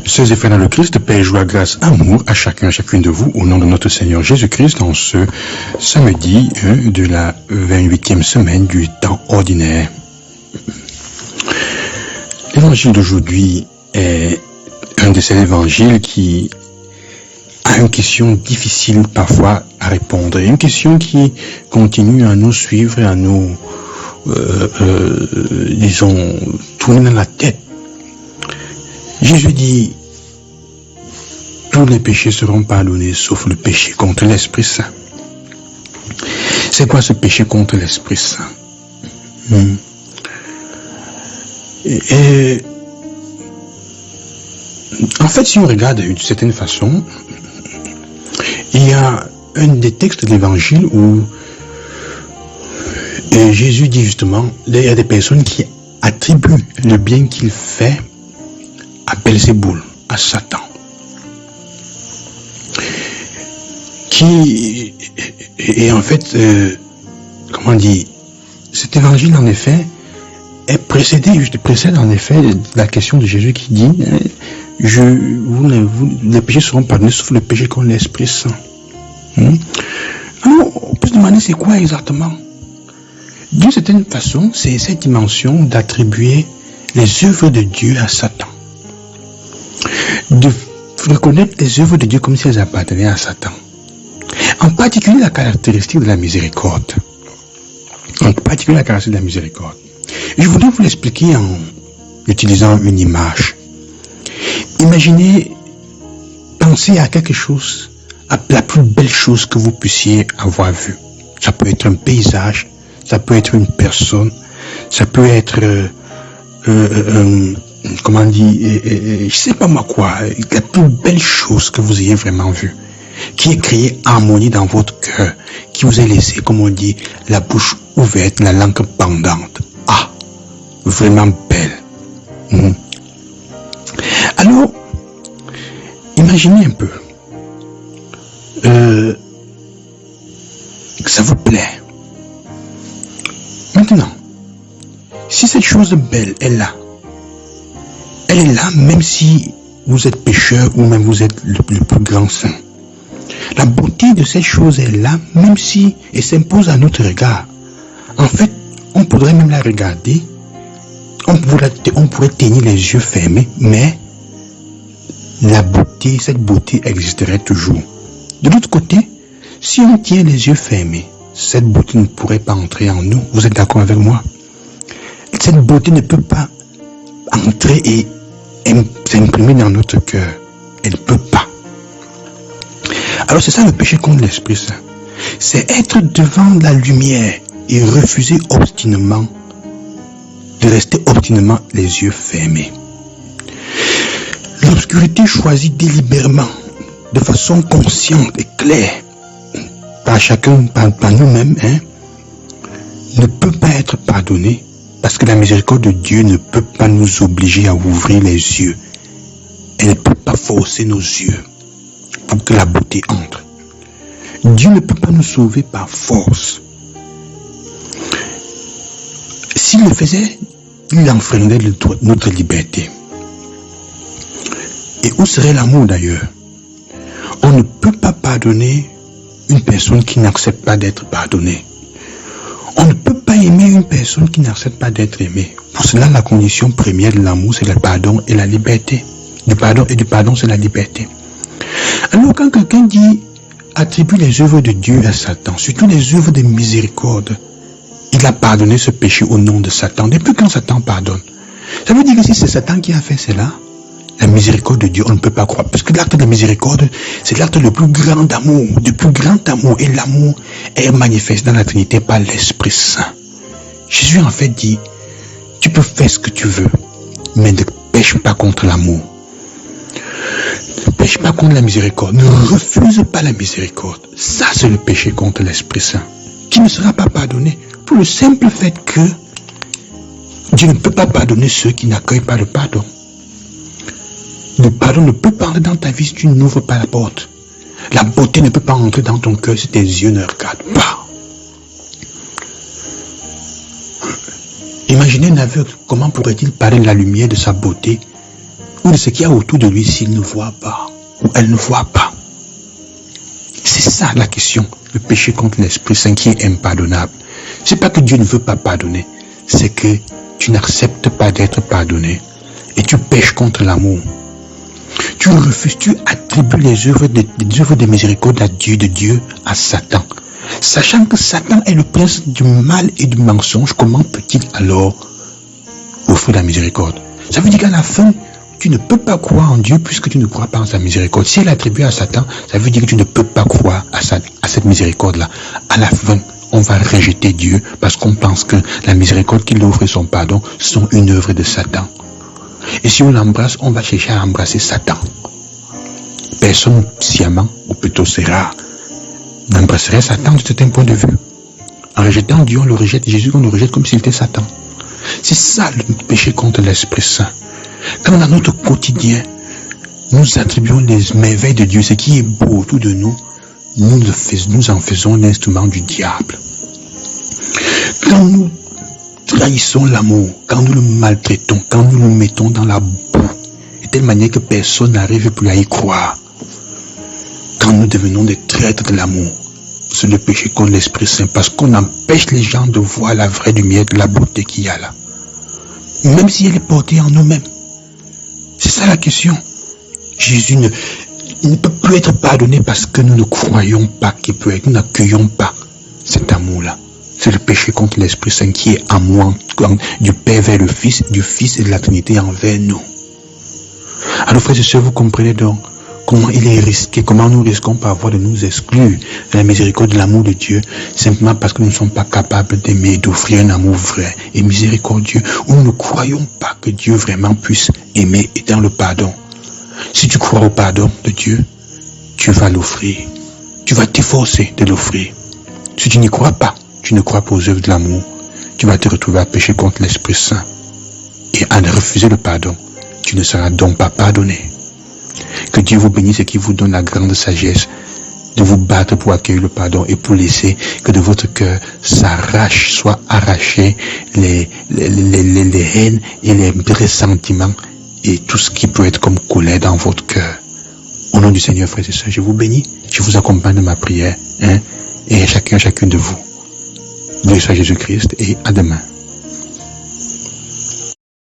Sœurs et frères dans le Christ, paix, joie, grâce, amour à chacun, chacune de vous, au nom de notre Seigneur Jésus-Christ, dans ce samedi de la 28e semaine du temps ordinaire. L'évangile d'aujourd'hui est un de ces évangiles qui a une question difficile parfois à répondre, une question qui continue à nous suivre et à nous, disons, tourner dans la tête. Jésus dit, tous les péchés seront pardonnés sauf le péché contre l'Esprit Saint. C'est quoi ce péché contre l'Esprit Saint? Et en fait, si on regarde d'une certaine façon, il y a un des textes de l'évangile où Jésus dit justement, il y a des personnes qui attribuent le bien qu'il fait à Belzéboul, à Satan. Et en fait, comment dire, cet évangile en effet précède en effet la question de Jésus qui dit, les péchés seront pardonnés sauf le péché contre l'Esprit Saint. Alors, on peut se demander c'est quoi exactement? D'une certaine façon, c'est cette dimension d'attribuer les œuvres de Dieu à Satan. De reconnaître les œuvres de Dieu comme si elles appartenaient à Satan. En particulier la caractéristique de la miséricorde. Je voudrais vous l'expliquer en utilisant une image. Imaginez, pensez à quelque chose, à la plus belle chose que vous puissiez avoir vue. Ça peut être un paysage, ça peut être une personne, ça peut être comment dire, je sais pas moi quoi, la plus belle chose que vous ayez vraiment vue, qui ait créé harmonie dans votre cœur, qui vous ait laissé, comme on dit, la bouche ouverte, la langue pendante. Ah, vraiment belle. Alors, imaginez un peu, que ça vous plaît. Maintenant, si cette chose belle est là, elle est là même si vous êtes pécheur ou même vous êtes le plus grand saint. La beauté de cette chose est là même si elle s'impose à notre regard. En fait, on pourrait même la regarder, on pourrait tenir les yeux fermés, mais la beauté, cette beauté existerait toujours. De l'autre côté, si on tient les yeux fermés, cette beauté ne pourrait pas entrer en nous. Vous êtes d'accord avec moi? Cette beauté ne peut pas entrer et s'imprimer dans notre cœur. Elle ne peut pas. Alors c'est ça le péché contre l'Esprit Saint. C'est être devant la lumière et refuser obstinément de rester obstinément les yeux fermés. L'obscurité choisie délibérément, de façon consciente et claire, par chacun, par nous-mêmes, ne peut pas être pardonnée parce que la miséricorde de Dieu ne peut pas nous obliger à ouvrir les yeux. Elle ne peut pas forcer nos yeux pour que la beauté entre. Dieu ne peut pas nous sauver par force. S'il le faisait, il enfreindrait notre liberté. Et où serait l'amour d'ailleurs? On ne peut pas pardonner une personne qui n'accepte pas d'être pardonnée. On ne peut pas aimer une personne qui n'accepte pas d'être aimée. Pour cela, la condition première de l'amour, c'est le pardon et la liberté. Du pardon, c'est la liberté. Alors, quand quelqu'un dit, attribue les œuvres de Dieu à Satan, surtout les œuvres de miséricorde, il a pardonné ce péché au nom de Satan. Depuis quand Satan pardonne? Ça veut dire que si c'est Satan qui a fait cela, la miséricorde de Dieu, on ne peut pas croire. Parce que l'acte de miséricorde, c'est l'acte le plus grand d'amour, le plus grand amour. Et l'amour est manifesté dans la Trinité par l'Esprit Saint. Jésus en fait dit, tu peux faire ce que tu veux, mais ne pêche pas contre l'amour. Ne pêche pas contre la miséricorde. Ne refuse pas la miséricorde. Ça, c'est le péché contre l'Esprit Saint, qui ne sera pas pardonné. Pour le simple fait que Dieu ne peut pas pardonner ceux qui n'accueillent pas le pardon. Le pardon ne peut pas entrer dans ta vie si tu n'ouvres pas la porte. La beauté ne peut pas entrer dans ton cœur si tes yeux ne regardent pas. Imaginez un aveugle, comment pourrait-il parler de la lumière de sa beauté ou de ce qu'il y a autour de lui s'il ne voit pas ou elle ne voit pas. C'est ça la question, le péché contre l'Esprit Saint qui est impardonnable. C'est pas que Dieu ne veut pas pardonner, c'est que tu n'acceptes pas d'être pardonné et tu pèches contre l'amour. Tu refuses, tu attribues les œuvres de miséricorde à Dieu, de Dieu à Satan. Sachant que Satan est le prince du mal et du mensonge, comment peut-il alors offrir la miséricorde? Ça veut dire qu'à la fin, tu ne peux pas croire en Dieu puisque tu ne crois pas en sa miséricorde. Si elle est attribuée à Satan, ça veut dire que tu ne peux pas croire à cette miséricorde-là. À la fin, on va rejeter Dieu parce qu'on pense que la miséricorde qu'il offre et son pardon sont une œuvre de Satan. Et si on l'embrasse, on va chercher à embrasser Satan. Personne sciemment, ou plutôt c'est rare, n'embrasserait Satan de certain point de vue. En rejetant Dieu, on le rejette. Jésus, on le rejette comme s'il était Satan. C'est ça le péché contre l'Esprit Saint. Quand dans notre quotidien, nous attribuons les merveilles de Dieu, ce qui est beau autour de nous, nous en faisons l'instrument du diable. Quand nous trahissons l'amour, quand nous le maltraitons, quand nous le mettons dans la boue, de telle manière que personne n'arrive plus à y croire, quand nous devenons des traîtres de l'amour, c'est le péché contre l'Esprit Saint, parce qu'on empêche les gens de voir la vraie lumière de la beauté qu'il y a là. Même si elle est portée en nous-mêmes. C'est ça la question. Jésus ne peut plus être pardonné parce que nous ne croyons pas qu'il peut être, nous n'accueillons pas cet amour-là. C'est le péché contre l'Esprit Saint qui est en moi, du Père vers le Fils, du Fils et de la Trinité envers nous. Alors frères et sœurs, vous comprenez donc comment il est risqué, comment nous risquons parfois de nous exclure de la miséricorde de l'amour de Dieu, simplement parce que nous ne sommes pas capables d'aimer, d'offrir un amour vrai et miséricordieux, où nous ne croyons pas que Dieu vraiment puisse aimer et dans le pardon. Si tu crois au pardon de Dieu, tu vas l'offrir. Tu vas t'efforcer de l'offrir. Si tu n'y crois pas, tu ne crois pas aux œuvres de l'amour, tu vas te retrouver à pécher contre l'Esprit Saint. Et à refuser le pardon, tu ne seras donc pas pardonné. Que Dieu vous bénisse et qu'il vous donne la grande sagesse de vous battre pour accueillir le pardon et pour laisser que de votre cœur soient arrachés les haines et les ressentiments et tout ce qui peut être comme colère dans votre cœur. Au nom du Seigneur, frères et sœurs, je vous bénis, je vous accompagne de ma prière, et chacune de vous. Gloire à Jésus-Christ et à demain.